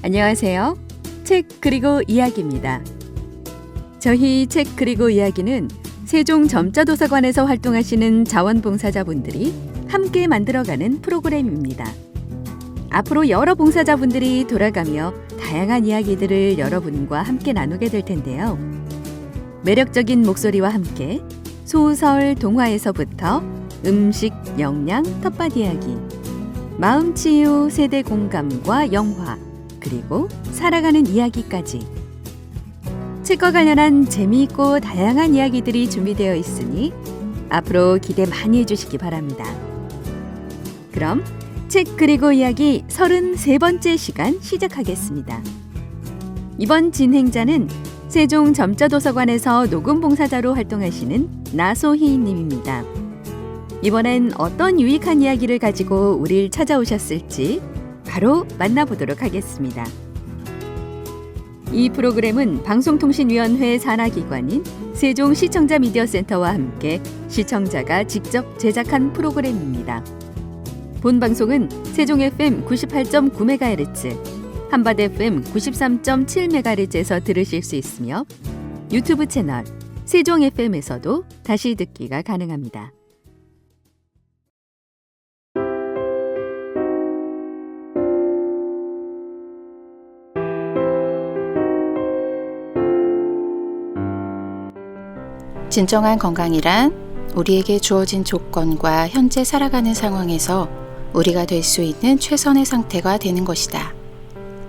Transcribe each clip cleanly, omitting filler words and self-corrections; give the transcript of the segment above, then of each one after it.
안녕하세요. 책 그리고 이야기입니다. 저희 책 그리고 이야기는 세종 점자도서관에서 활동하시는 자원봉사자분들이 함께 만들어가는 프로그램입니다. 앞으로 여러 봉사자분들이 돌아가며 다양한 이야기들을 여러분과 함께 나누게 될 텐데요. 매력적인 목소리와 함께 소설, 동화에서부터 음식, 영양, 텃밭 이야기, 마음치유, 세대 공감과 영화, 그리고 살아가는 이야기까지 책과 관련한 재미있고 다양한 이야기들이 준비되어 있으니 앞으로 기대 많이 해주시기 바랍니다. 그럼 책 그리고 이야기 33번째 시간 시작하겠습니다. 이번 진행자는 세종 점자도서관에서 녹음봉사자로 활동하시는 나소희 님입니다. 이번엔 어떤 유익한 이야기를 가지고 우리를 찾아오셨을지 바로 만나보도록 하겠습니다. 이 프로그램은 방송통신위원회 산하기관인 세종시청자미디어센터와 함께 시청자가 직접 제작한 프로그램입니다. 본 방송은 세종 FM 98.9MHz, 한밭 FM 93.7MHz에서 들으실 수 있으며 유튜브 채널 세종 FM에서도 다시 듣기가 가능합니다. 진정한 건강이란 우리에게 주어진 조건과 현재 살아가는 상황에서 우리가 될 수 있는 최선의 상태가 되는 것이다.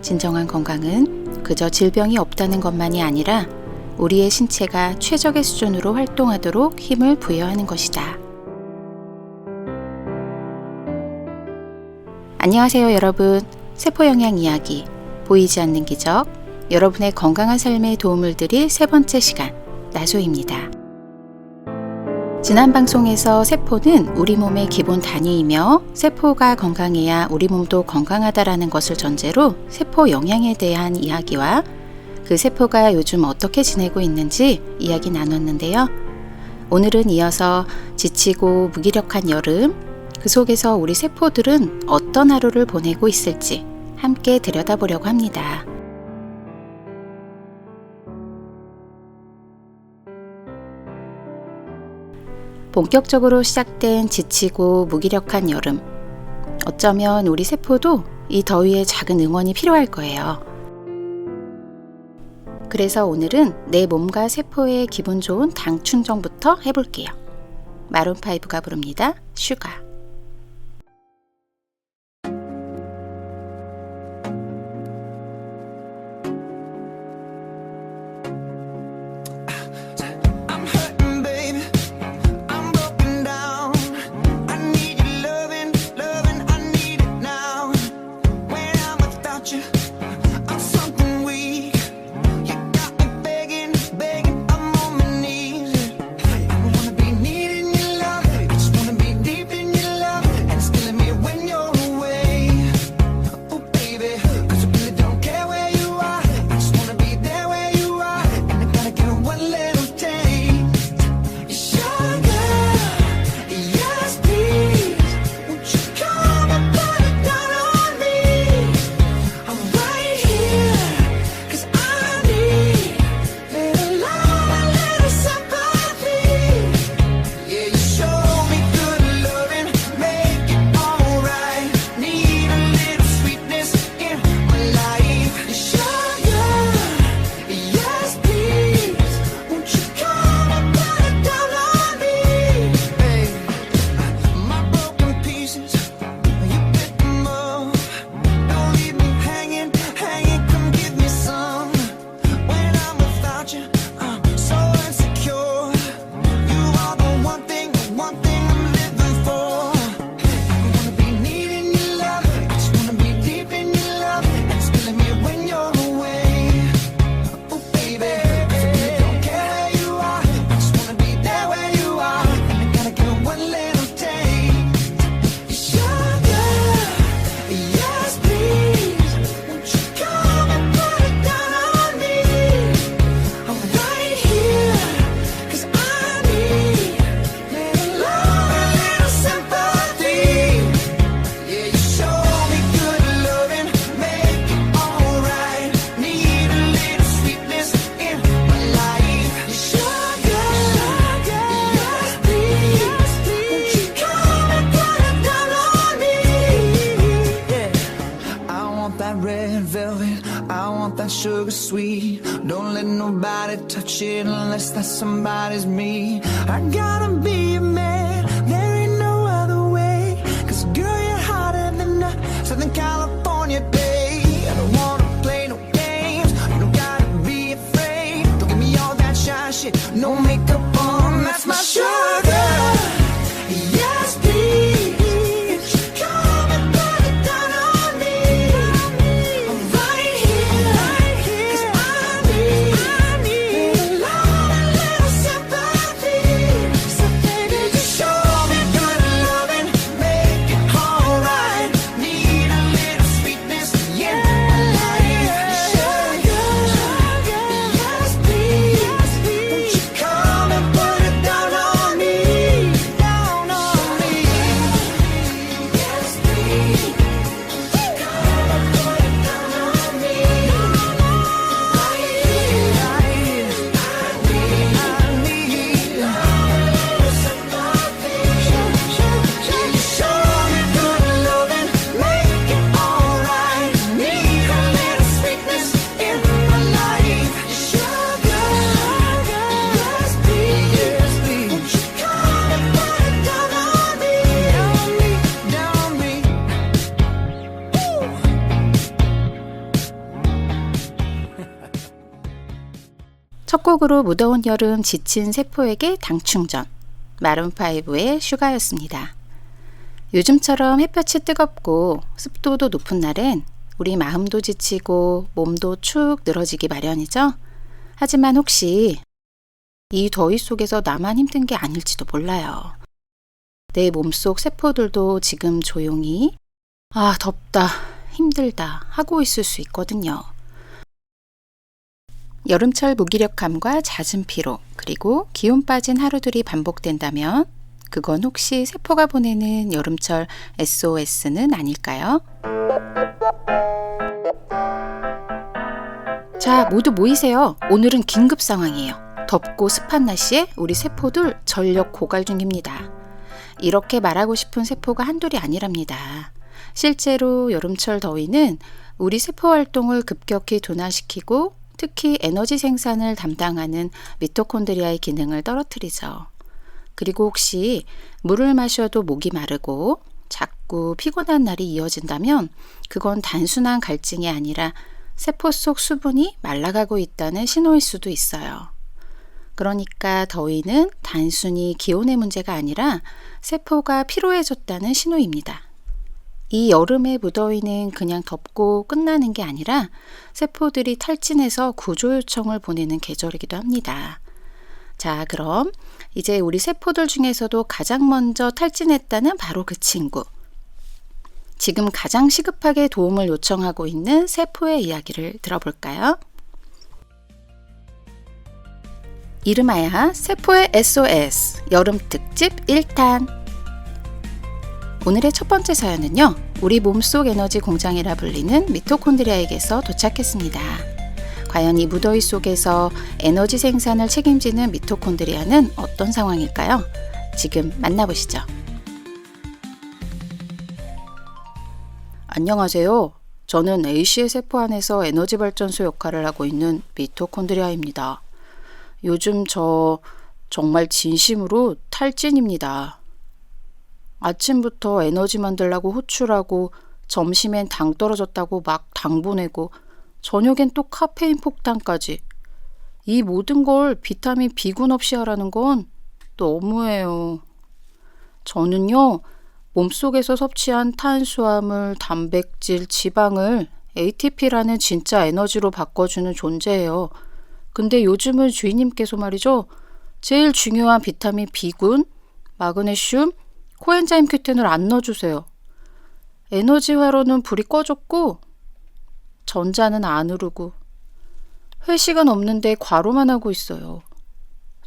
진정한 건강은 그저 질병이 없다는 것만이 아니라 우리의 신체가 최적의 수준으로 활동하도록 힘을 부여하는 것이다. 안녕하세요 여러분. 세포영양 이야기, 보이지 않는 기적, 여러분의 건강한 삶에 도움을 드릴 세 번째 시간, 나소입니다. 지난 방송에서 세포는 우리 몸의 기본 단위이며 세포가 건강해야 우리 몸도 건강하다라는 것을 전제로 세포 영양에 대한 이야기와 그 세포가 요즘 어떻게 지내고 있는지 이야기 나눴는데요. 오늘은 이어서 지치고 무기력한 여름, 그 속에서 우리 세포들은 어떤 하루를 보내고 있을지 함께 들여다보려고 합니다. 본격적으로 시작된 지치고 무기력한 여름. 어쩌면 우리 세포도 이 더위에 작은 응원이 필요할 거예요. 그래서 오늘은 내 몸과 세포의 기분 좋은 당 충전부터 해볼게요. 마룬5가 부릅니다. 슈가. Deep in your sugar sweet. Don't let nobody touch it unless that somebody's me. I gotta be a man, there ain't no other way. 'Cause girl, you're hotter than a Southern California day. I don't wanna play no games, you don't gotta be afraid. Don't give me all that shy shit, no makeup on, that's my sugar. Yes, please. Come and put it down on me. I'm right here, 'cause I need a lot, a little sympathy. So baby, just show me good loving, make it alright. Need a little sweetness in my life. Sugar, yes please. Won't you come and put it down on me, down on me. Yes please. Come and put it down on me. I need a little sympathy. Show me good loving, make it alright. Need a little sweetness in my life. Sugar, yes please. Won't you come and put it down on me, down on me. 첫 곡으로 무더운 여름 지친 세포에게 당충전, 마룬5의 슈가였습니다. 요즘처럼 햇볕이 뜨겁고 습도도 높은 날엔 우리 마음도 지치고 몸도 축 늘어지기 마련이죠. 하지만 혹시 이 더위 속에서 나만 힘든 게 아닐지도 몰라요. 내 몸속 세포들도 지금 조용히 아, 덥다, 힘들다 하고 있을 수 있거든요. 여름철 무기력함과 잦은 피로, 그리고 기운 빠진 하루들이 반복된다면 그건 혹시 세포가 보내는 여름철 SOS는 아닐까요? 자, 모두 모이세요. 오늘은 긴급 상황이에요. 덥고 습한 날씨에 우리 세포들 전력 고갈 중입니다. 이렇게 말하고 싶은 세포가 한둘이 아니랍니다. 실제로 여름철 더위는 우리 세포 활동을 급격히 둔화시키고 특히 에너지 생산을 담당하는 미토콘드리아의 기능을 떨어뜨리죠. 그리고 혹시 물을 마셔도 목이 마르고 자꾸 피곤한 날이 이어진다면 그건 단순한 갈증이 아니라 세포 속 수분이 말라가고 있다는 신호일 수도 있어요. 그러니까 더위는 단순히 기온의 문제가 아니라 세포가 피로해졌다는 신호입니다. 이 여름의 무더위는 그냥 덥고 끝나는 게 아니라 세포들이 탈진해서 구조 요청을 보내는 계절이기도 합니다. 자, 그럼 이제 우리 세포들 중에서도 가장 먼저 탈진했다는 바로 그 친구. 지금 가장 시급하게 도움을 요청하고 있는 세포의 이야기를 들어볼까요? 이름하여 세포의 SOS 여름 특집 1탄. 오늘의 첫 번째 사연은요, 우리 몸속 에너지 공장이라 불리는 미토콘드리아에게서 도착했습니다. 과연 이 무더위 속에서 에너지 생산을 책임지는 미토콘드리아는 어떤 상황일까요? 지금 만나보시죠. 안녕하세요. 저는 A씨의 세포 안에서 에너지 발전소 역할을 하고 있는 미토콘드리아입니다. 요즘 저 정말 진심으로 탈진입니다. 아침부터 에너지 만들라고 호출하고 점심엔 당 떨어졌다고 막 당 보내고 저녁엔 또 카페인 폭탄까지. 이 모든 걸 비타민 B군 없이 하라는 건 너무해요. 저는요, 몸속에서 섭취한 탄수화물, 단백질, 지방을 ATP라는 진짜 에너지로 바꿔주는 존재예요. 근데 요즘은 주인님께서 말이죠, 제일 중요한 비타민 B군, 마그네슘, 코엔자임 Q10을 안 넣어주세요. 에너지 화로는 불이 꺼졌고 전자는 안 흐르고 회식은 없는데 과로만 하고 있어요.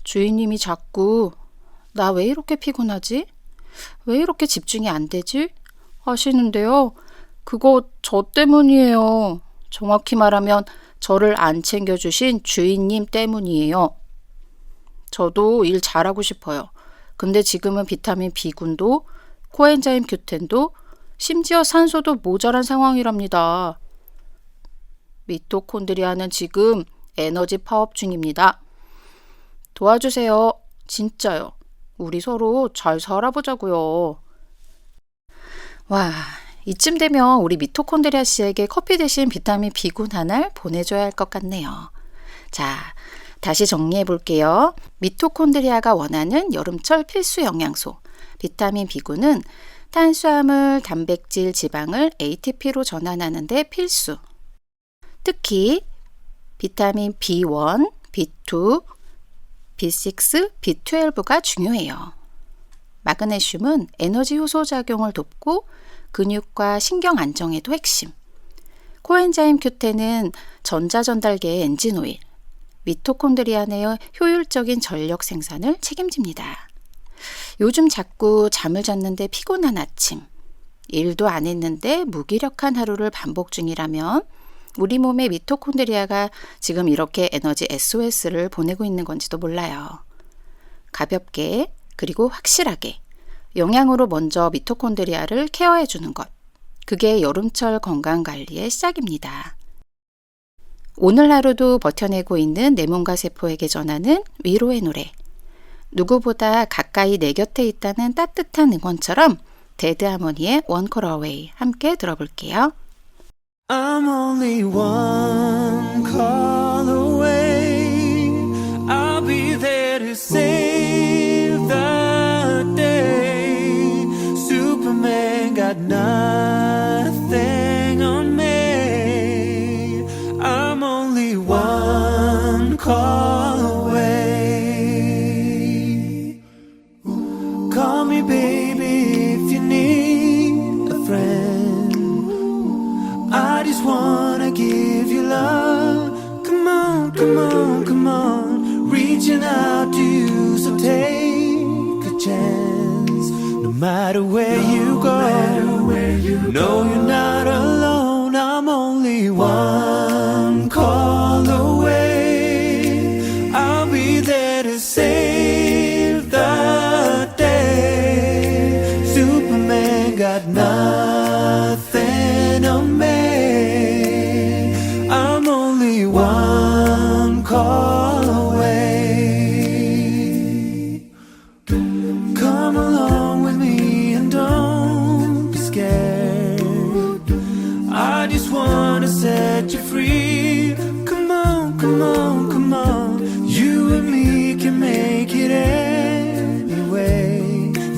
주인님이 자꾸 나 왜 이렇게 피곤하지? 왜 이렇게 집중이 안 되지? 하시는데요. 그거 저 때문이에요. 정확히 말하면 저를 안 챙겨주신 주인님 때문이에요. 저도 일 잘하고 싶어요. 근데 지금은 비타민 B군도 코엔자임 Q10도 심지어 산소도 모자란 상황이랍니다. 미토콘드리아는 지금 에너지 파업 중입니다. 도와주세요. 진짜요. 우리 서로 잘 살아보자고요. 와, 이쯤 되면 우리 미토콘드리아 씨에게 커피 대신 비타민 B군 하나를 보내줘야 할 것 같네요. 자, 다시 정리해 볼게요. 미토콘드리아가 원하는 여름철 필수 영양소 비타민 B군은 탄수화물, 단백질, 지방을 ATP로 전환하는 데 필수. 특히 비타민 B1, B2, B6, B12가 중요해요. 마그네슘은 에너지 효소 작용을 돕고 근육과 신경 안정에도 핵심. 코엔자임 Q10은 전자전달계의 엔진오일, 미토콘드리아 내의 효율적인 전력 생산을 책임집니다. 요즘 자꾸 잠을 잤는데 피곤한 아침, 일도 안 했는데 무기력한 하루를 반복 중이라면 우리 몸의 미토콘드리아가 지금 이렇게 에너지 SOS를 보내고 있는 건지도 몰라요. 가볍게 그리고 확실하게 영양으로 먼저 미토콘드리아를 케어해 주는 것. 그게 여름철 건강관리의 시작입니다. 오늘 하루도 버텨내고 있는 내 몸과 세포에게 전하는 위로의 노래. 누구보다 가까이 내 곁에 있다는 따뜻한 응원처럼 데드 하모니의 One Call Away 함께 들어볼게요. I'm only one call away. I'll be there to save the day. Superman got nothing on me. I'm only one call away. Call me baby if you need a friend. I just wanna give you love. Come on, come on, come on. Reaching out to you, so take a chance. No matter where you go, no, you're not alone. I'm only one call away. I'll be there to save the day. Superman got nothing on me. I'm only one call away. Come along with me and don't be scared. I just wanna set you free. Come on, come on, come on. You and me can make it anyway.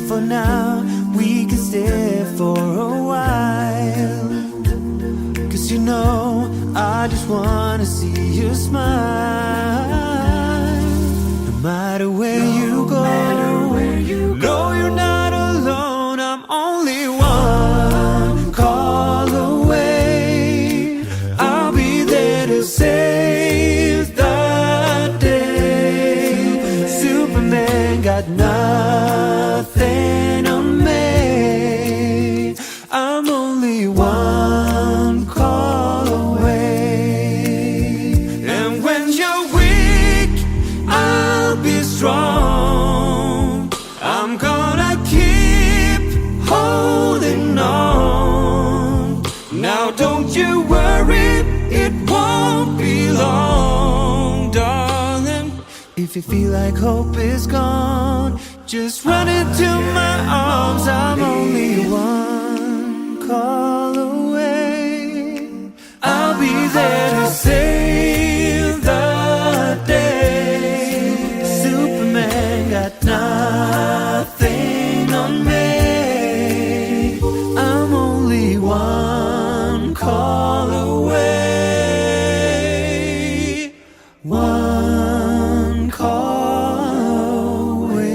For now, we can stay for a while. 'Cause you know, I just wanna see you smile. No matter where you go, no, you're not alone. I'm only one call away. I'll be there to save the day. Superman got nothing on me. I'm only one call away. And when you're weak, I'll be strong. I'm gonna keep holding on. Now don't you worry, it won't be long, darling. If you feel like hope is gone, just run into my arms. I'm only one call away. I'll be there to save the day. Superman got nothing on me. I'm only one call away. One call away.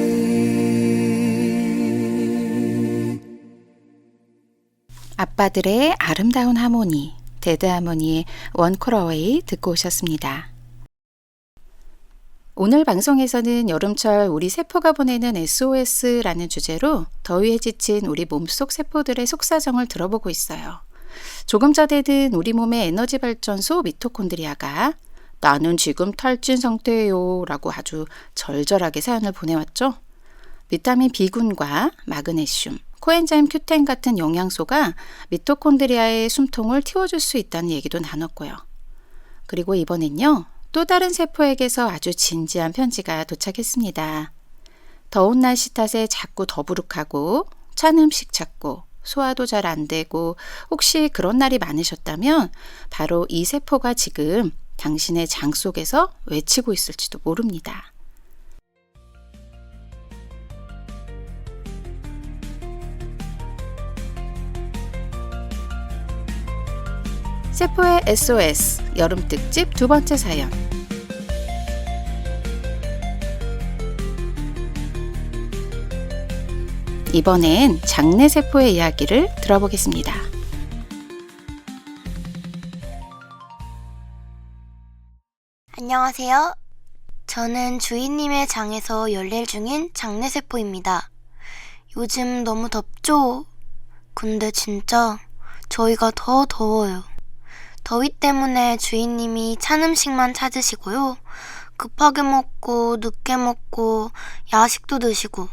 아빠들의 아름다운 하모니, 데드 하모니의 One Call Away 듣고 오셨습니다. 오늘 방송에서는 여름철 우리 세포가 보내는 SOS라는 주제로 더위에 지친 우리 몸속 세포들의 속사정을 들어보고 있어요. 조금 전에는 우리 몸의 에너지 발전소 미토콘드리아가 나는 지금 탈진 상태예요 라고 아주 절절하게 사연을 보내왔죠. 비타민 B군과 마그네슘, 코엔자임 Q10 같은 영양소가 미토콘드리아의 숨통을 틔워줄 수 있다는 얘기도 나눴고요. 그리고 이번엔요, 또 다른 세포에게서 아주 진지한 편지가 도착했습니다. 더운 날씨 탓에 자꾸 더부룩하고 찬 음식 찾고 소화도 잘 안 되고 혹시 그런 날이 많으셨다면 바로 이 세포가 지금 당신의 장 속에서 외치고 있을지도 모릅니다. 세포의 SOS 여름 특집 두 번째 사연. 이번엔 장내 세포의 이야기를 들어보겠습니다. 안녕하세요. 저는 주인님의 장에서 열일 중인 장내세포입니다. 요즘 너무 덥죠? 근데 진짜 저희가 더 더워요. 더위 때문에 주인님이 찬 음식만 찾으시고요. 급하게 먹고 늦게 먹고 야식도 드시고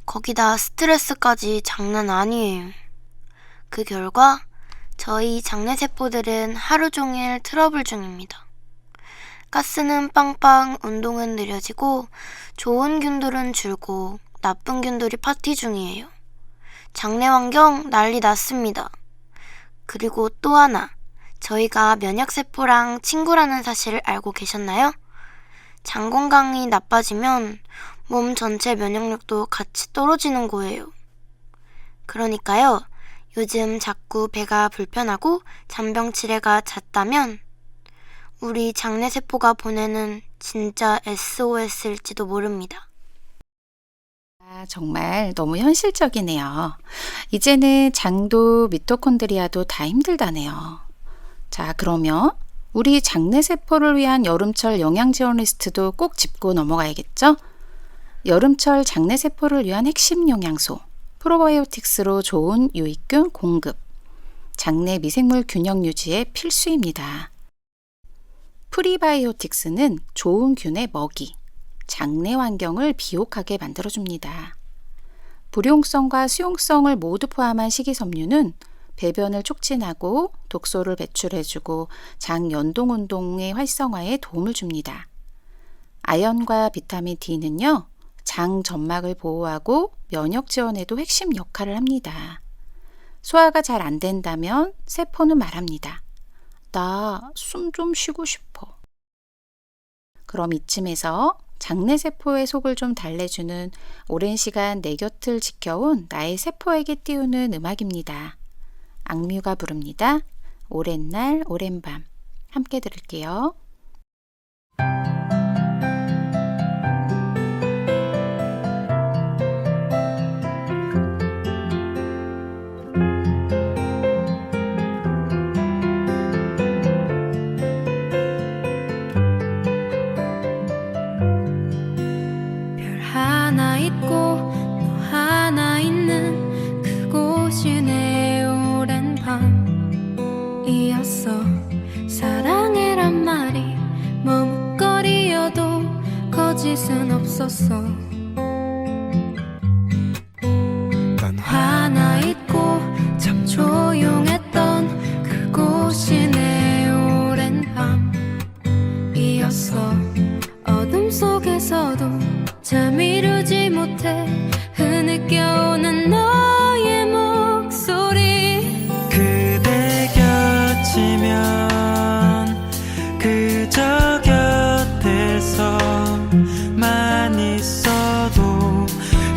거기다 스트레스까지 장난 아니에요. 그 결과 저희 장내세포들은 하루 종일 트러블 중입니다. 가스는 빵빵, 운동은 느려지고 좋은 균들은 줄고 나쁜 균들이 파티 중이에요. 장내 환경 난리 났습니다. 그리고 또 하나, 저희가 면역세포랑 친구라는 사실을 알고 계셨나요? 장 건강이 나빠지면 몸 전체 면역력도 같이 떨어지는 거예요. 그러니까요, 요즘 자꾸 배가 불편하고 잔병치레가 잦다면 우리 장내세포가 보내는 진짜 SOS일지도 모릅니다. 정말 너무 현실적이네요. 이제는 장도 미토콘드리아도 다 힘들다네요. 자, 그러면 우리 장내세포를 위한 여름철 영양지원 리스트도 꼭 짚고 넘어가야겠죠? 여름철 장내세포를 위한 핵심 영양소, 프로바이오틱스로 좋은 유익균 공급, 장내 미생물 균형 유지에 필수입니다. 프리바이오틱스는 좋은 균의 먹이, 장내 환경을 비옥하게 만들어줍니다. 불용성과 수용성을 모두 포함한 식이섬유는 배변을 촉진하고 독소를 배출해주고 장 연동운동의 활성화에 도움을 줍니다. 아연과 비타민 D는요, 장 점막을 보호하고 면역 지원에도 핵심 역할을 합니다. 소화가 잘 안 된다면 세포는 말합니다. 나 숨 좀 쉬고 싶어. 그럼 이쯤에서 장내세포의 속을 좀 달래주는 오랜 시간 내 곁을 지켜온 나의 세포에게 띄우는 음악입니다. 악뮤가 부릅니다. 오랜 날 오랜 밤. 함께 들을게요. 별 하나 있고 너 하나 있는 그곳이 내 오랜 밤이었어. 사랑해란 말이 머뭇거리여도 거짓은 없었어. 넌 하나 있고 참 조용했던 그곳이 내 오랜 밤이었어. 어둠 속에서도 잠 이루지 못해 흐느껴오는 너의 목소리. 그대 곁이면 그저 곁에서만 있어도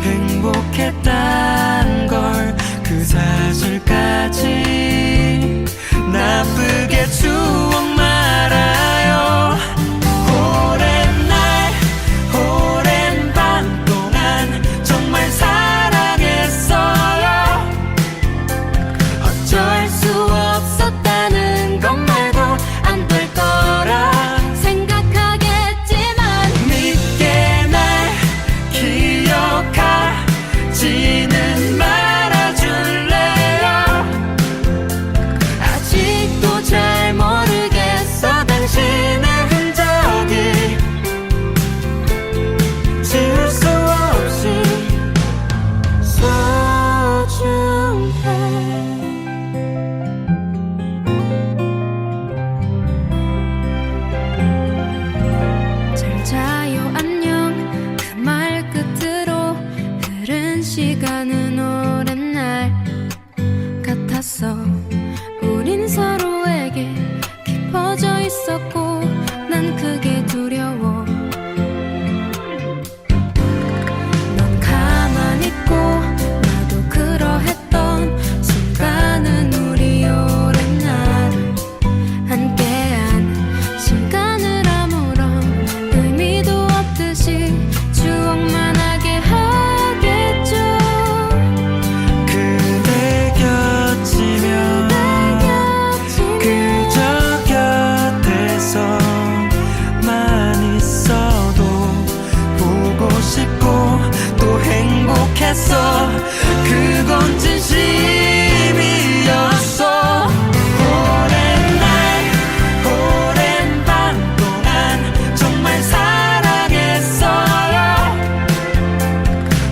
행복했단 걸, 그 사실까지 나쁘게 추억 말아요. 오랜 날 오랜 밤 동안 정말 사랑했어요. 어쩔 수 없었다는 것 말고 안 될 거라 생각하겠지만 믿게 날 기억하지는 말아줄래요. 아직도 잘 모르 시간은 오랜 날 같았어. 우린 서로에게 깊어져 있었고 난 그게 두려워. 넌 가만히 있고 나도 그러했던 순간은 우리 오랜 날 함께한 시간을 아무런 의미도 없듯이 추억만 하게 하겠죠. 그대 곁이면 그저 곁에서만 있어도 보고 싶고 또 행복했어. 그건 진심이었어. 오랜 날 오랜 밤 동안 정말 사랑했어요.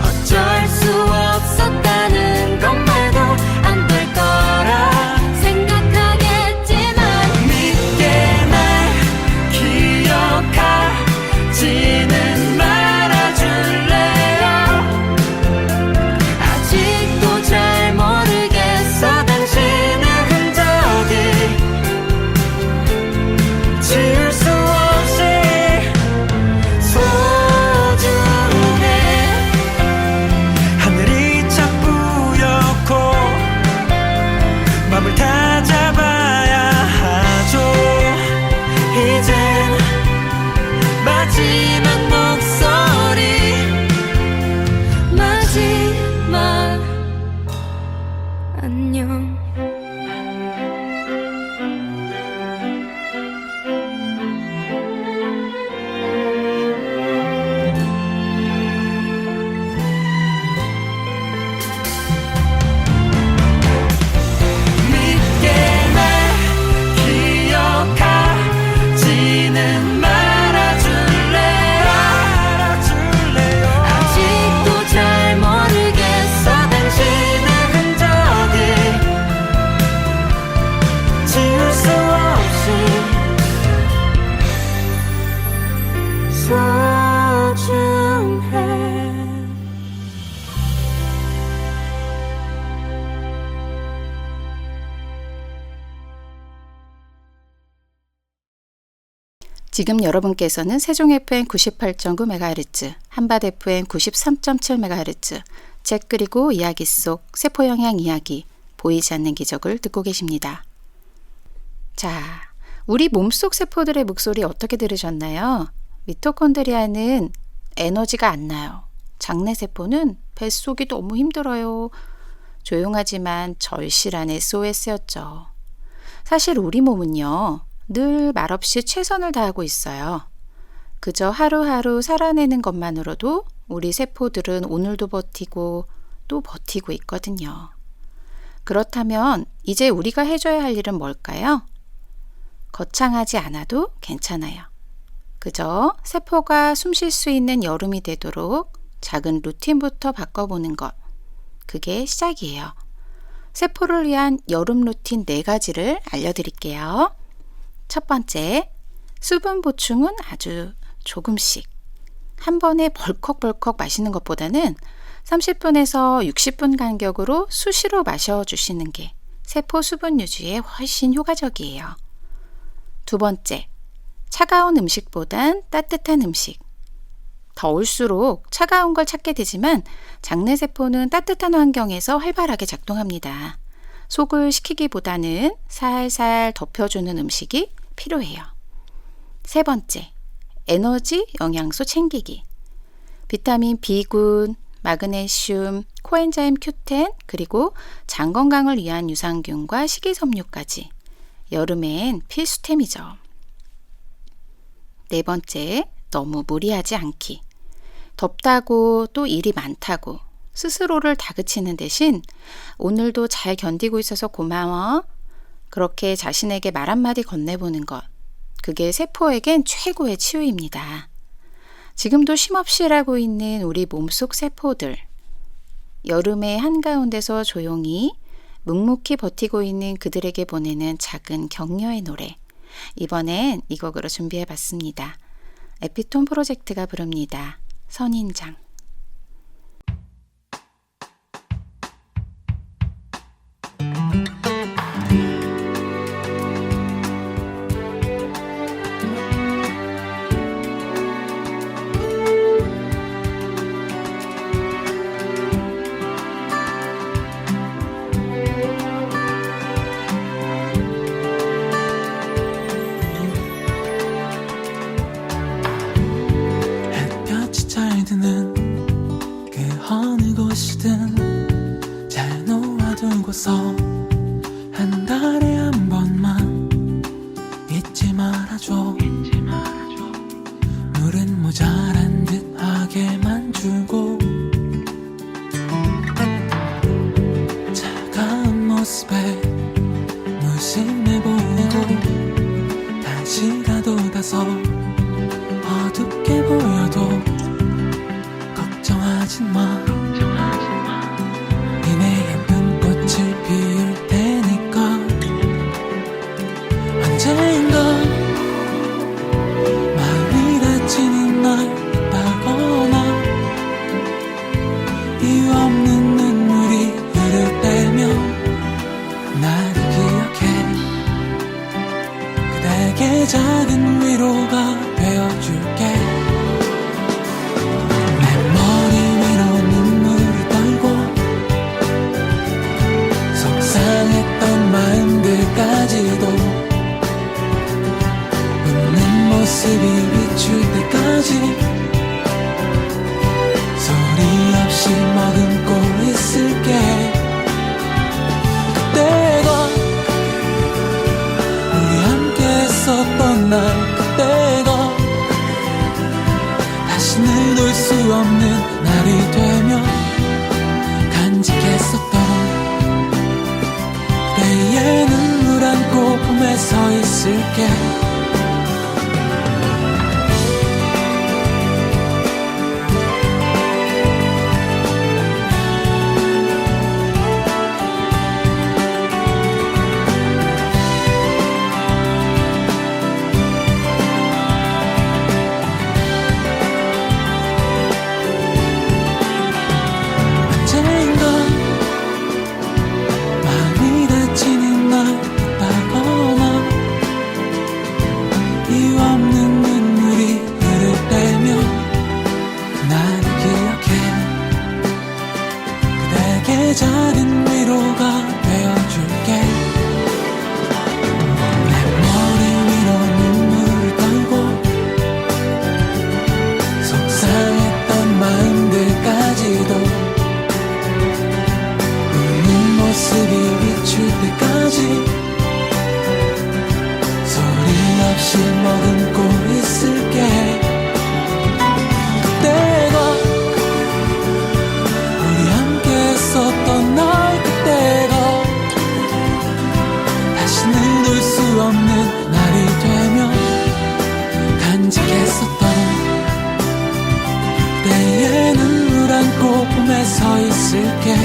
어쩔 수 없었다는 것 말고 안 될 거라 생각하겠지만 믿게 날 기억하지는 말아줄래요. 아직도 잘 모르겠어. 당신의 흔적이 지울 수 없이 소중해. 하늘이 자꾸였고 맘을 다 잡아야 하죠. 이젠 마지막 목소리 마지막 안녕. 믿게 날 기억하지는 말아줄래요. 아직도 잘 모르겠어. 당신의 흔적이 지울 수 없이 소중해. 지금 여러분께서는 세종 FM 98.9MHz, 한밭 FM 93.7MHz, 책 그리고 이야기 속 세포영양 이야기, 보이지 않는 기적을 듣고 계십니다. 자, 우리 몸속 세포들의 목소리 어떻게 들으셨나요? 미토콘드리아는 에너지가 안 나요. 장내세포는 뱃속이 너무 힘들어요. 조용하지만 절실한 SOS였죠. 사실 우리 몸은요, 늘 말없이 최선을 다하고 있어요. 그저 하루하루 살아내는 것만으로도 우리 세포들은 오늘도 버티고 또 버티고 있거든요. 그렇다면 이제 우리가 해줘야 할 일은 뭘까요? 거창하지 않아도 괜찮아요. 그저 세포가 숨 쉴 수 있는 여름이 되도록 작은 루틴부터 바꿔보는 것. 그게 시작이에요. 세포를 위한 여름 루틴 4가지를 알려드릴게요. 첫 번째, 수분 보충은 아주 조금씩. 한 번에 벌컥벌컥 마시는 것보다는 30분에서 60분 간격으로 수시로 마셔주시는 게 세포 수분 유지에 훨씬 효과적이에요. 두 번째, 차가운 음식보단 따뜻한 음식. 더울수록 차가운 걸 찾게 되지만 장내세포는 따뜻한 환경에서 활발하게 작동합니다. 속을 식히기보다는 살살 덮여주는 음식이 필요해요. 세 번째, 에너지 영양소 챙기기. 비타민 B군, 마그네슘, 코엔자임 Q10, 그리고 장 건강을 위한 유산균과 식이섬유까지 여름엔 필수템이죠. 네 번째, 너무 무리하지 않기. 덥다고 또 일이 많다고 스스로를 다그치는 대신 오늘도 잘 견디고 있어서 고마워. 그렇게 자신에게 말 한마디 건네보는 것. 그게 세포에겐 최고의 치유입니다. 지금도 쉼없이 일하고 있는 우리 몸속 세포들. 여름의 한가운데서 조용히 묵묵히 버티고 있는 그들에게 보내는 작은 격려의 노래. 이번엔 이 곡으로 준비해봤습니다. 에피톤 프로젝트가 부릅니다. 선인장. 하고서 한 달에 한 번만 잊지 말아줘. 물은 모자란 듯 하게만 주고 차가운 모습에 무심해 보이고 다시 가둬다서 어둡게 보여도 걱정하지 마. 이내 예쁜 꽃을 피울 테니까 언젠가 마음이 다치는 날 있다거나 이유 없는 눈물이 흐를 때면 나를 기억해. 그대에게 작은 위로가 되어줄게. 내 머리 위로 눈물을 떨고 속상했던 마음들까지도 웃는 모습이 비출 때까지 소리 없이 머금고 있을게. 그때가 우리 함께 했었던 날, 그때가 다시는 올 수 없는 날이 되면 간직했었던 그대의 눈물 안고 품에 서 있을게. 언젠가 마음이 다치는 날 있다거나 이유 없는 눈물이 흐를 때면 나를 기억해. 그대에게 작은 위로가 되어줄게. 내 머리 위로 눈물을 떨고 속상했던 마음들까지도 모습이 비출 때까지 소리 없이 머금고 있을게. 그때가 우리 함께 했었던 날, 그때가 다시는 올 수 없는 날이 되면 간직했었던 그대의 눈물 안고 품에 서 있을게.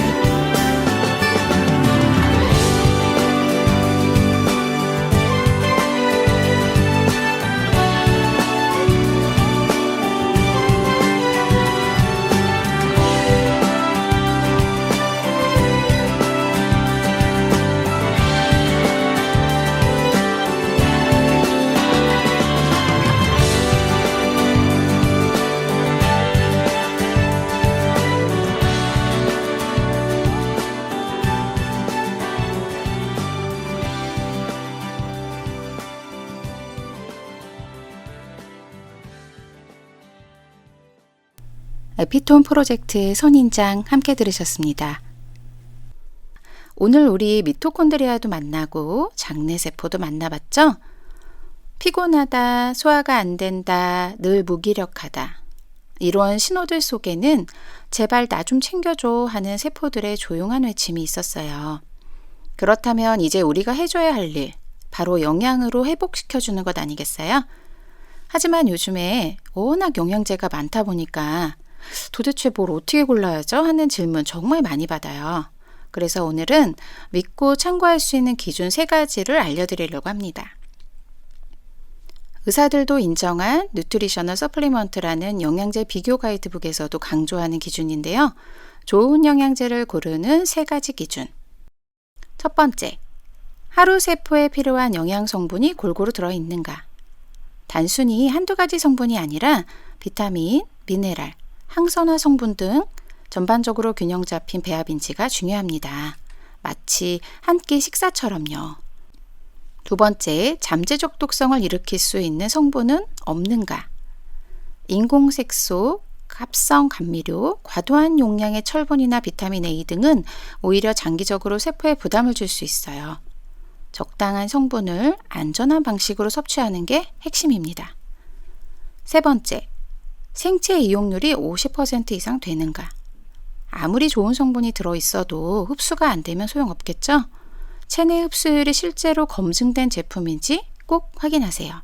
에피톤 프로젝트의 선인장 함께 들으셨습니다. 오늘 우리 미토콘드리아도 만나고 장내세포도 만나봤죠? 피곤하다, 소화가 안 된다, 늘 무기력하다. 이런 신호들 속에는 제발 나 좀 챙겨줘 하는 세포들의 조용한 외침이 있었어요. 그렇다면 이제 우리가 해줘야 할 일, 바로 영양으로 회복시켜주는 것 아니겠어요? 하지만 요즘에 워낙 영양제가 많다 보니까 도대체 뭘 어떻게 골라야죠? 하는 질문 정말 많이 받아요. 그래서 오늘은 믿고 참고할 수 있는 기준 3가지를 알려드리려고 합니다. 의사들도 인정한 뉴트리셔널 서플리먼트라는 영양제 비교 가이드북에서도 강조하는 기준인데요. 좋은 영양제를 고르는 3가지 기준. 첫 번째, 하루 세포에 필요한 영양 성분이 골고루 들어있는가? 단순히 한두 가지 성분이 아니라 비타민, 미네랄, 항산화 성분 등 전반적으로 균형 잡힌 배합 인지가 중요합니다. 마치 한 끼 식사처럼요. 두 번째, 잠재적 독성을 일으킬 수 있는 성분은 없는가? 인공색소, 합성 감미료, 과도한 용량의 철분이나 비타민 A 등은 오히려 장기적으로 세포에 부담을 줄 수 있어요. 적당한 성분을 안전한 방식으로 섭취하는 게 핵심입니다. 세 번째, 생체 이용률이 50% 이상 되는가? 아무리 좋은 성분이 들어있어도 흡수가 안 되면 소용없겠죠? 체내 흡수율이 실제로 검증된 제품인지 꼭 확인하세요.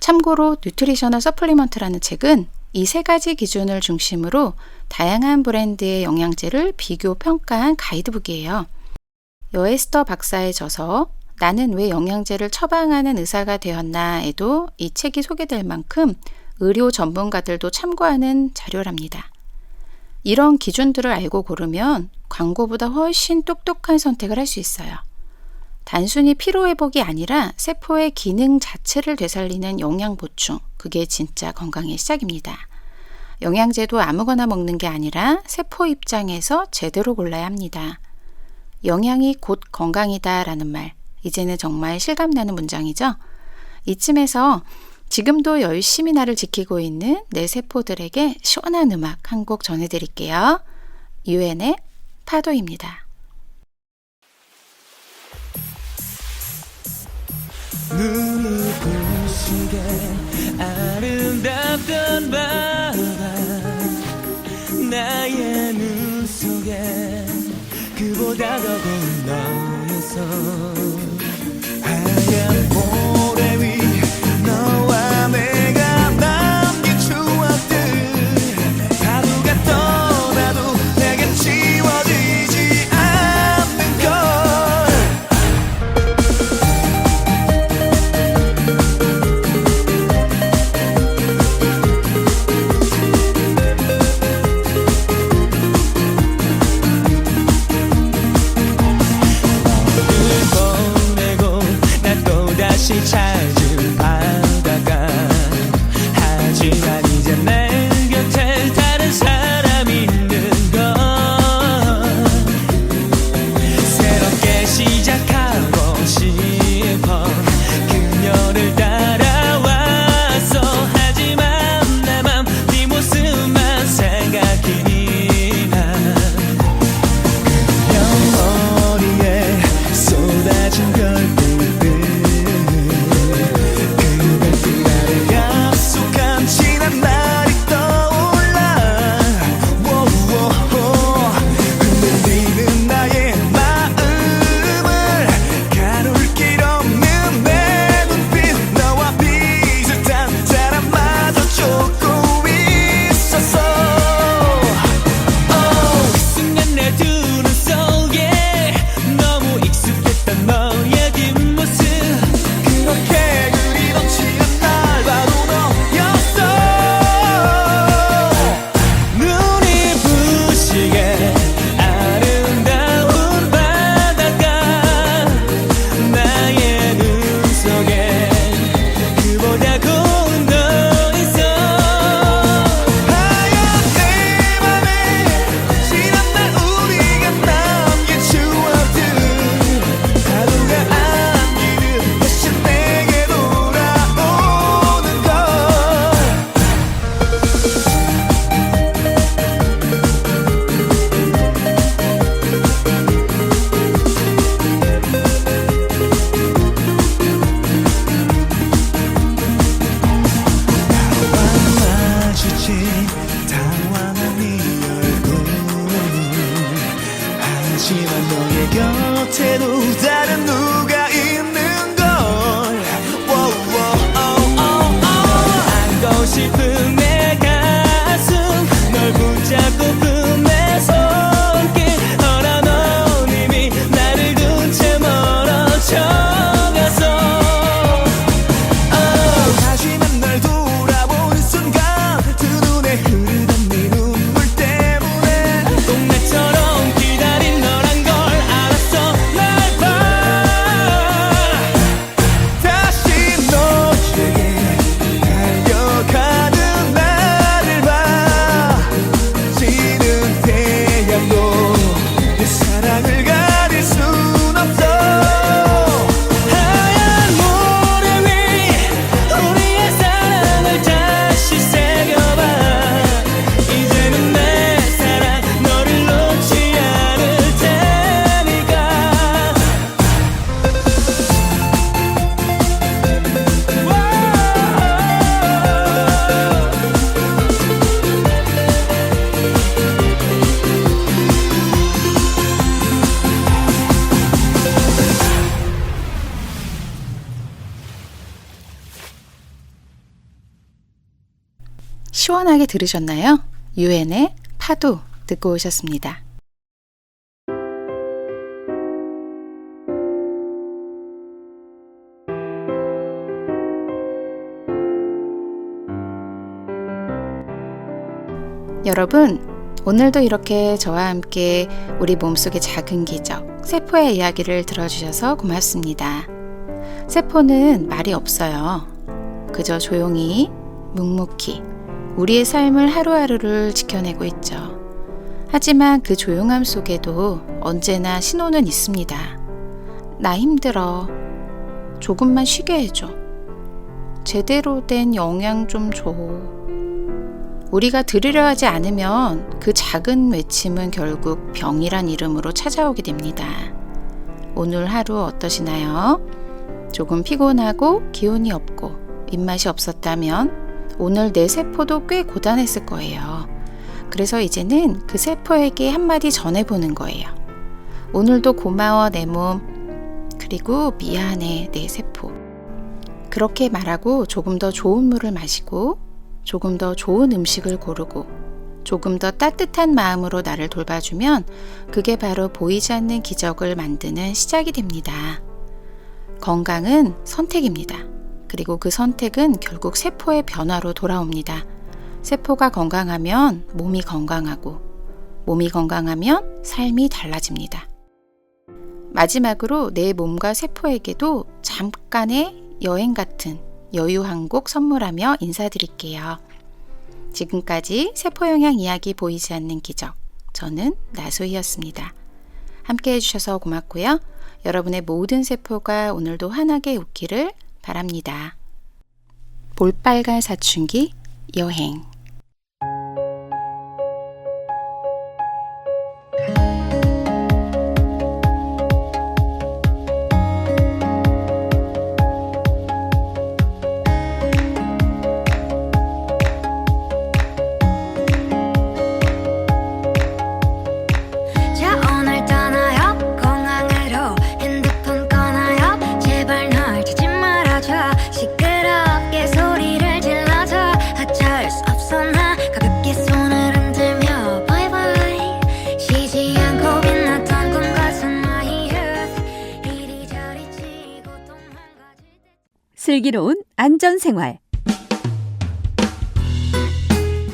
참고로 뉴트리셔널 서플리먼트라는 책은 이 세 가지 기준을 중심으로 다양한 브랜드의 영양제를 비교 평가한 가이드북이에요. 여에스터 박사의 저서 나는 왜 영양제를 처방하는 의사가 되었나에도 이 책이 소개될 만큼 의료 전문가들도 참고하는 자료랍니다. 이런 기준들을 알고 고르면 광고보다 훨씬 똑똑한 선택을 할 수 있어요. 단순히 피로회복이 아니라 세포의 기능 자체를 되살리는 영양 보충, 그게 진짜 건강의 시작입니다. 영양제도 아무거나 먹는 게 아니라 세포 입장에서 제대로 골라야 합니다. 영양이 곧 건강이다 라는 말, 이제는 정말 실감나는 문장이죠? 이쯤에서 지금도 열심히 나를 지키고 있는 내 세포들에게 시원한 음악 한 곡 전해드릴게요. 유엔의 파도입니다. 눈이 부시게 아름답던 바다 나의 눈 속에 그보다 더 고운 너의 손 하얀 모래 위 너와 내가 남긴 추억들 다 누가 떠나도 내겐 지워지지 않는 걸 다시 찾은 바다가 하지만 이제 내 곁에 다른 사람이 있는 건 새롭게 시작하고 싶어 그녀를 따라왔어 하지만 내 맘 네 모습만 생각이 나 그녀 머리에 쏟아진 별빛 지난 날이 떠올라 흔들리는 나의 마음을 가눌 길 없는 내 눈빛 너와 비슷한 사람마저 쫓고 있었어 그 순간 내 두 눈 속에 너무 익숙했던 너의 뒷모습 그렇게 그리 넘치는 날 봐도 눈이 부시게 아름다운 바다가 나의 눈 속에 그보다 고운 너의 손 하얀 내 맘에 지난 날 우리가 남긴 추억들 다 누가 안기듯 다시 내게 돌아오는 걸 마주친 당황한 네 얼굴 하지만 너의 곁에도 다른 누가 있는 걸 안고 싶은 내 가슴 널 붙잡고픈 내 손길 어라 넌 이미 나를 둔 채 멀어져 가서 하지만 널 돌아본 순간 두 눈에 흐르던 네 눈물 때문에 꼭 나처럼 기다린 너란 걸 알았어 날 봐 시원하게 들으셨나요? 유엔의 파도 듣고 오셨습니다. 여러분, 오늘도 이렇게 저와 함께 우리 몸속의 작은 기적, 세포의 이야기를 들어주셔서 고맙습니다. 세포는 말이 없어요. 그저 조용히, 묵묵히 우리의 삶을 하루하루를 지켜내고 있죠. 하지만 그 조용함 속에도 언제나 신호는 있습니다. 나 힘들어. 조금만 쉬게 해줘. 제대로 된 영양 좀 줘. 우리가 들으려 하지 않으면 그 작은 외침은 결국 병이란 이름으로 찾아오게 됩니다. 오늘 하루 어떠시나요? 조금 피곤하고 기운이 없고 입맛이 없었다면 오늘 내 세포도 꽤 고단했을 거예요. 그래서 이제는 그 세포에게 한마디 전해보는 거예요. 오늘도 고마워 내 몸, 그리고 미안해 내 세포. 그렇게 말하고 조금 더 좋은 물을 마시고 조금 더 좋은 음식을 고르고 조금 더 따뜻한 마음으로 나를 돌봐주면 그게 바로 보이지 않는 기적을 만드는 시작이 됩니다. 건강은 선택입니다. 그리고 그 선택은 결국 세포의 변화로 돌아옵니다. 세포가 건강하면 몸이 건강하고 몸이 건강하면 삶이 달라집니다. 마지막으로 내 몸과 세포에게도 잠깐의 여행 같은 여유 한 곡 선물하며 인사드릴게요. 지금까지 세포영양 이야기 보이지 않는 기적, 저는 나소희였습니다. 함께 해주셔서 고맙고요. 여러분의 모든 세포가 오늘도 환하게 웃기를 바랍니다. 볼빨간 사춘기 여행. 자 오늘 떠나요 공항으로 핸드폰 꺼나요 제발 널 찾지 말아줘 시끄럽게 소리를 질러줘 어쩔 수 없어 나 가볍게 손을 흔들며 바이바이 쉬지 않고 빛났던 꿈 같은 my youth 이리저리 치고 또 망가질 때 슬기로운 안전생활.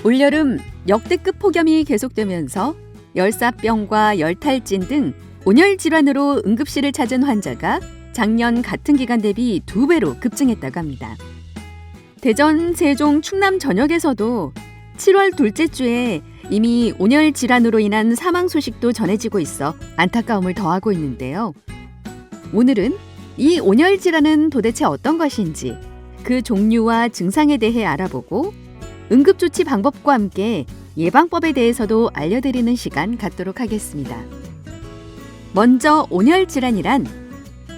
올여름 역대급 폭염이 계속되면서 열사병과 열탈진 등 온열 질환으로 응급실을 찾은 환자가 작년 같은 기간 대비 2배로 급증했다고 합니다. 대전, 세종, 충남 전역에서도 7월 둘째 주에 이미 온열 질환으로 인한 사망 소식도 전해지고 있어 안타까움을 더하고 있는데요. 오늘은 이 온열 질환은 도대체 어떤 것인지, 그 종류와 증상에 대해 알아보고 응급조치 방법과 함께 예방법에 대해서도 알려드리는 시간 갖도록 하겠습니다. 먼저 온열 질환이란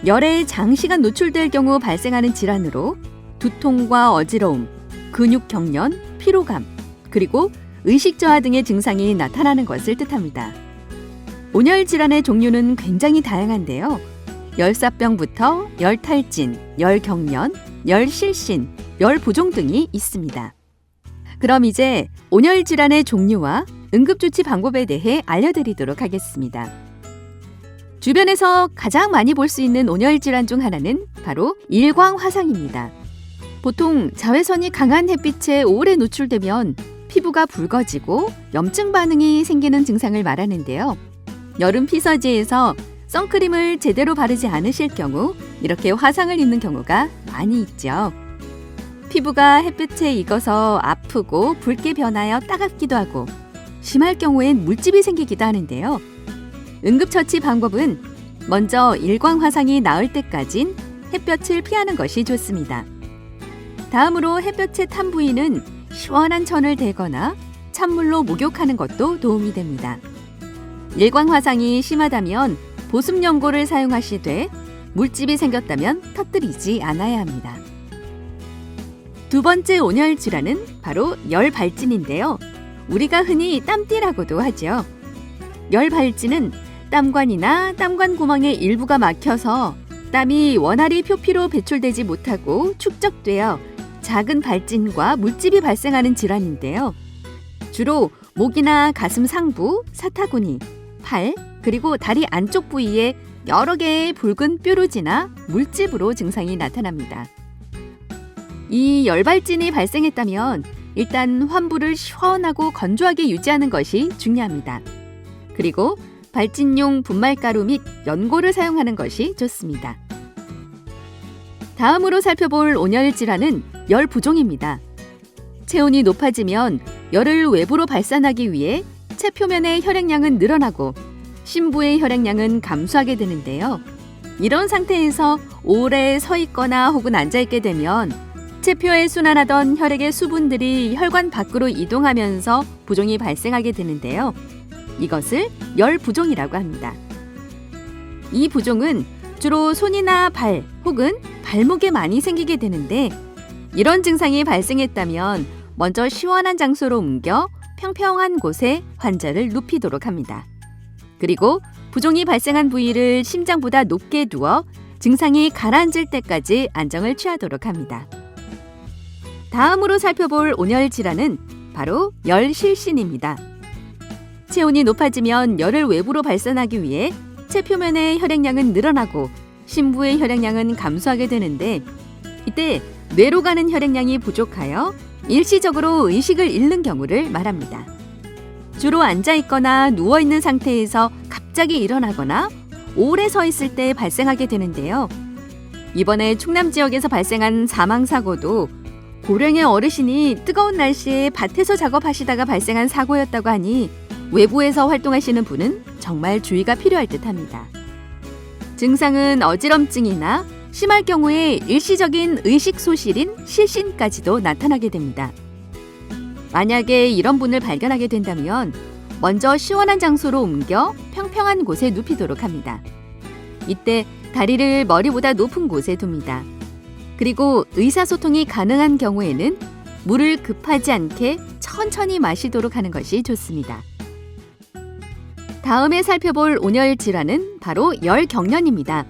열에 장시간 노출될 경우 발생하는 질환으로 두통과 어지러움, 근육 경련, 피로감, 그리고 의식 저하 등의 증상이 나타나는 것을 뜻합니다. 온열 질환의 종류는 굉장히 다양한데요. 열사병부터 열탈진, 열경련, 열실신, 열부종 등이 있습니다. 그럼 이제 온열 질환의 종류와 응급조치 방법에 대해 알려드리도록 하겠습니다. 주변에서 가장 많이 볼 수 있는 온열 질환 중 하나는 바로 일광화상입니다. 보통 자외선이 강한 햇빛에 오래 노출되면 피부가 붉어지고 염증 반응이 생기는 증상을 말하는데요. 여름 피서지에서 선크림을 제대로 바르지 않으실 경우 이렇게 화상을 입는 경우가 많이 있죠. 피부가 햇빛에 익어서 아프고 붉게 변하여 따갑기도 하고 심할 경우엔 물집이 생기기도 하는데요. 응급처치 방법은 먼저 일광화상이 나을 때까진 햇볕을 피하는 것이 좋습니다. 다음으로 햇볕에 탄 부위는 시원한 천을 대거나 찬물로 목욕하는 것도 도움이 됩니다. 일광화상이 심하다면 보습연고를 사용하시되 물집이 생겼다면 터뜨리지 않아야 합니다. 두 번째 온열 질환은 바로 열발진인데요. 우리가 흔히 땀띠라고도 하죠. 열발진은 땀관이나 땀관 구멍의 일부가 막혀서 땀이 원활히 표피로 배출되지 못하고 축적되어 작은 발진과 물집이 발생하는 질환인데요. 주로 목이나 가슴 상부, 사타구니, 팔, 그리고 다리 안쪽 부위에 여러 개의 붉은 뾰루지나 물집으로 증상이 나타납니다. 이 열발진이 발생했다면 일단 환부를 시원하고 건조하게 유지하는 것이 중요합니다. 그리고 발진용 분말가루 및 연고를 사용하는 것이 좋습니다. 다음으로 살펴볼 온열 질환은 열 부종입니다. 체온이 높아지면 열을 외부로 발산하기 위해 체 표면의 혈액량은 늘어나고 심부의 혈액량은 감소하게 되는데요. 이런 상태에서 오래 서 있거나 혹은 앉아 있게 되면 체표에 순환하던 혈액의 수분들이 혈관 밖으로 이동하면서 부종이 발생하게 되는데요. 이것을 열 부종이라고 합니다. 이 부종은 주로 손이나 발 혹은 발목에 많이 생기게 되는데 이런 증상이 발생했다면 먼저 시원한 장소로 옮겨 평평한 곳에 환자를 눕히도록 합니다. 그리고 부종이 발생한 부위를 심장보다 높게 두어 증상이 가라앉을 때까지 안정을 취하도록 합니다. 다음으로 살펴볼 온열 질환은 바로 열실신입니다. 체온이 높아지면 열을 외부로 발산하기 위해 체 표면의 혈액량은 늘어나고 심부의 혈액량은 감소하게 되는데 이때 뇌로 가는 혈액량이 부족하여 일시적으로 의식을 잃는 경우를 말합니다. 주로 앉아있거나 누워있는 상태에서 갑자기 일어나거나 오래 서 있을 때 발생하게 되는데요. 이번에 충남 지역에서 발생한 사망사고도 고령의 어르신이 뜨거운 날씨에 밭에서 작업하시다가 발생한 사고였다고 하니 외부에서 활동하시는 분은 정말 주의가 필요할 듯합니다. 증상은 어지럼증이나 심할 경우에 일시적인 의식 소실인 실신까지도 나타나게 됩니다. 만약에 이런 분을 발견하게 된다면 먼저 시원한 장소로 옮겨 평평한 곳에 눕히도록 합니다. 이때 다리를 머리보다 높은 곳에 둡니다. 그리고 의사소통이 가능한 경우에는 물을 급하지 않게 천천히 마시도록 하는 것이 좋습니다. 다음에 살펴볼 온열 질환은 바로 열경련입니다.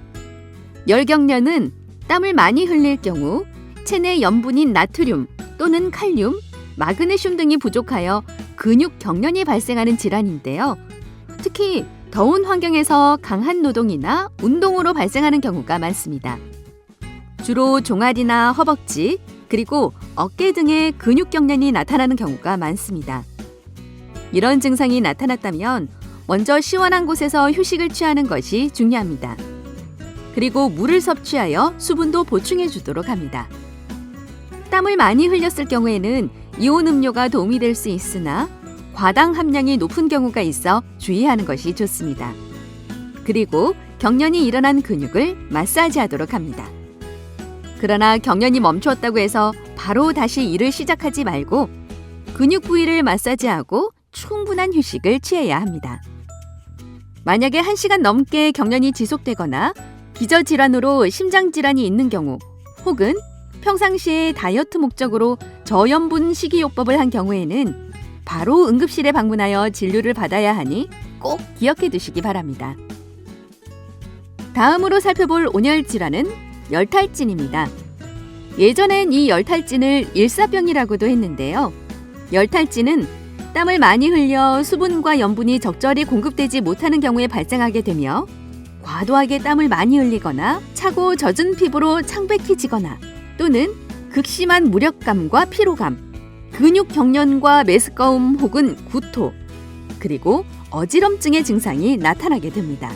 열경련은 땀을 많이 흘릴 경우 체내 염분인 나트륨 또는 칼륨, 마그네슘 등이 부족하여 근육 경련이 발생하는 질환인데요. 특히 더운 환경에서 강한 노동이나 운동으로 발생하는 경우가 많습니다. 주로 종아리나 허벅지, 그리고 어깨 등의 근육 경련이 나타나는 경우가 많습니다. 이런 증상이 나타났다면 먼저 시원한 곳에서 휴식을 취하는 것이 중요합니다. 그리고 물을 섭취하여 수분도 보충해 주도록 합니다. 땀을 많이 흘렸을 경우에는 이온 음료가 도움이 될 수 있으나 과당 함량이 높은 경우가 있어 주의하는 것이 좋습니다. 그리고 경련이 일어난 근육을 마사지하도록 합니다. 그러나 경련이 멈추었다고 해서 바로 다시 일을 시작하지 말고 근육 부위를 마사지하고 충분한 휴식을 취해야 합니다. 만약에 1시간 넘게 경련이 지속되거나 기저질환으로 심장질환이 있는 경우 혹은 평상시에 다이어트 목적으로 저염분 식이요법을 한 경우에는 바로 응급실에 방문하여 진료를 받아야 하니 꼭 기억해 두시기 바랍니다. 다음으로 살펴볼 온열 질환은 열탈진입니다. 예전엔 이 열탈진을 일사병이라고도 했는데요. 열탈진은 땀을 많이 흘려 수분과 염분이 적절히 공급되지 못하는 경우에 발생하게 되며 과도하게 땀을 많이 흘리거나 차고 젖은 피부로 창백해지거나 또는 극심한 무력감과 피로감, 근육 경련과 메스꺼움 혹은 구토, 그리고 어지럼증의 증상이 나타나게 됩니다.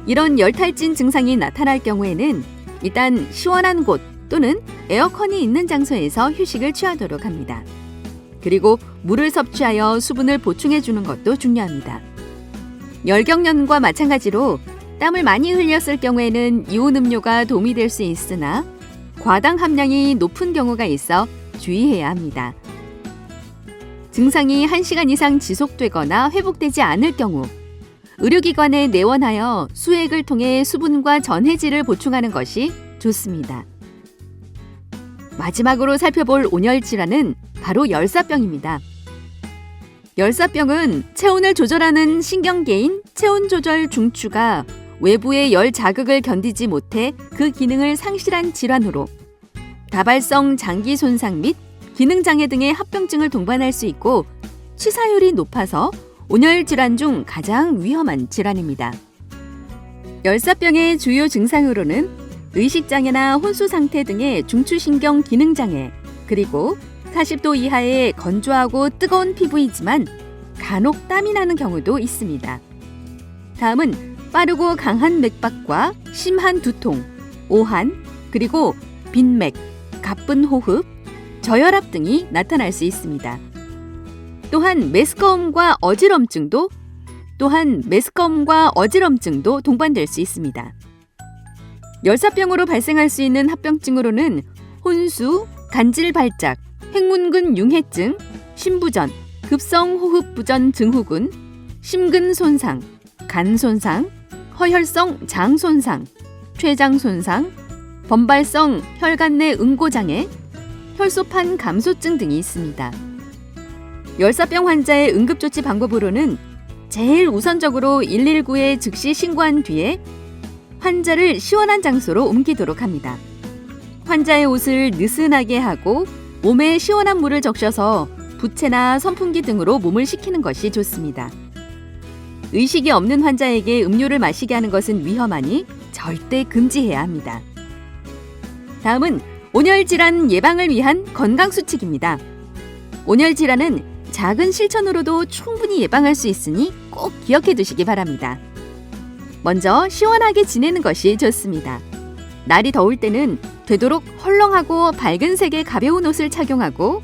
이런 열탈진 증상이 나타날 경우에는 일단 시원한 곳 또는 에어컨이 있는 장소에서 휴식을 취하도록 합니다. 그리고 물을 섭취하여 수분을 보충해 주는 것도 중요합니다. 열경련과 마찬가지로 땀을 많이 흘렸을 경우에는 이온 음료가 도움이 될 수 있으나 과당 함량이 높은 경우가 있어 주의해야 합니다. 증상이 1시간 이상 지속되거나 회복되지 않을 경우 의료기관에 내원하여 수액을 통해 수분과 전해질을 보충하는 것이 좋습니다. 마지막으로 살펴볼 온열 질환은 바로 열사병입니다. 열사병은 체온을 조절하는 신경계인 체온조절 중추가 외부의 열 자극을 견디지 못해 그 기능을 상실한 질환으로 다발성 장기 손상 및 기능 장애 등의 합병증을 동반할 수 있고 치사율이 높아서 온열 질환 중 가장 위험한 질환입니다. 열사병의 주요 증상으로는 의식장애나 혼수 상태 등의 중추신경 기능 장애, 그리고 40도 이하의 건조하고 뜨거운 피부이지만 간혹 땀이 나는 경우도 있습니다. 다음은 빠르고 강한 맥박과 심한 두통, 오한, 그리고 빈맥, 가쁜 호흡, 저혈압 등이 나타날 수 있습니다. 또한 메스꺼움과 어지럼증도 동반될 수 있습니다. 열사병으로 발생할 수 있는 합병증으로는 혼수, 간질발작, 핵문근 융해증, 심부전, 급성호흡부전 증후군, 심근 손상, 간 손상, 허혈성 장 손상, 췌장 손상, 범발성 혈관 내 응고장애, 혈소판 감소증 등이 있습니다. 열사병 환자의 응급조치 방법으로는 제일 우선적으로 119에 즉시 신고한 뒤에 환자를 시원한 장소로 옮기도록 합니다. 환자의 옷을 느슨하게 하고 몸에 시원한 물을 적셔서 부채나 선풍기 등으로 몸을 식히는 것이 좋습니다. 의식이 없는 환자에게 음료를 마시게 하는 것은 위험하니 절대 금지해야 합니다. 다음은 온열질환 예방을 위한 건강수칙입니다. 온열질환은 작은 실천으로도 충분히 예방할 수 있으니 꼭 기억해 두시기 바랍니다. 먼저 시원하게 지내는 것이 좋습니다. 날이 더울 때는 되도록 헐렁하고 밝은 색의 가벼운 옷을 착용하고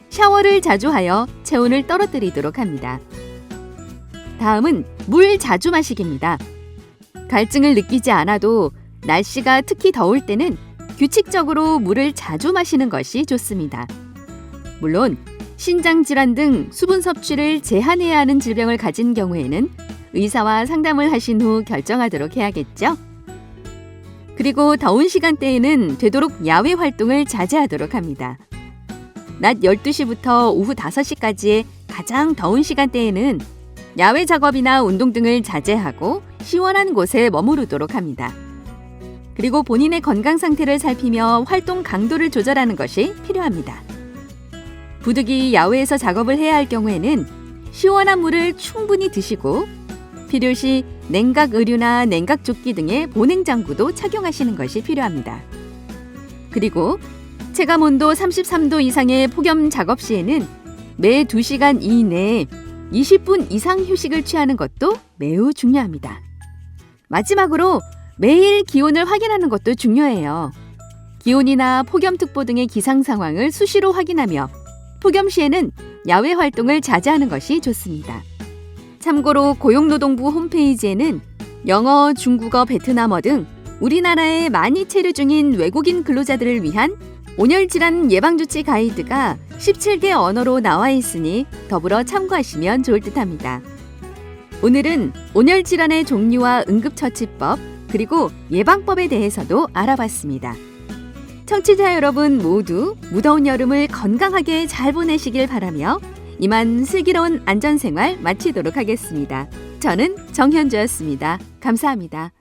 샤워를 자주 하여 체온을 떨어뜨리도록 합니다. 다음은 물 자주 마시기입니다. 갈증을 느끼지 않아도 날씨가 특히 더울 때는 규칙적으로 물을 자주 마시는 것이 좋습니다. 물론 신장질환 등 수분 섭취를 제한해야 하는 질병을 가진 경우에는 의사와 상담을 하신 후 결정하도록 해야겠죠. 그리고 더운 시간대에는 되도록 야외 활동을 자제하도록 합니다. 낮 12시부터 오후 5시까지의 가장 더운 시간대에는 야외 작업이나 운동 등을 자제하고 시원한 곳에 머무르도록 합니다. 그리고 본인의 건강 상태를 살피며 활동 강도를 조절하는 것이 필요합니다. 부득이 야외에서 작업을 해야 할 경우에는 시원한 물을 충분히 드시고 필요시 냉각 의류나 냉각 조끼 등의 보냉장구도 착용하시는 것이 필요합니다. 그리고 체감 온도 33도 이상의 폭염 작업 시에는 매 2시간 이내에 20분 이상 휴식을 취하는 것도 매우 중요합니다. 마지막으로 매일 기온을 확인하는 것도 중요해요. 기온이나 폭염특보 등의 기상 상황을 수시로 확인하며 폭염 시에는 야외 활동을 자제하는 것이 좋습니다. 참고로 고용노동부 홈페이지에는 영어, 중국어, 베트남어 등 우리나라에 많이 체류 중인 외국인 근로자들을 위한 온열질환 예방조치 가이드가 17개 언어로 나와 있으니 더불어 참고하시면 좋을 듯합니다. 오늘은 온열질환의 종류와 응급처치법 그리고 예방법에 대해서도 알아봤습니다. 청취자 여러분 모두 무더운 여름을 건강하게 잘 보내시길 바라며 이만 슬기로운 안전생활 마치도록 하겠습니다. 저는 정현주였습니다. 감사합니다.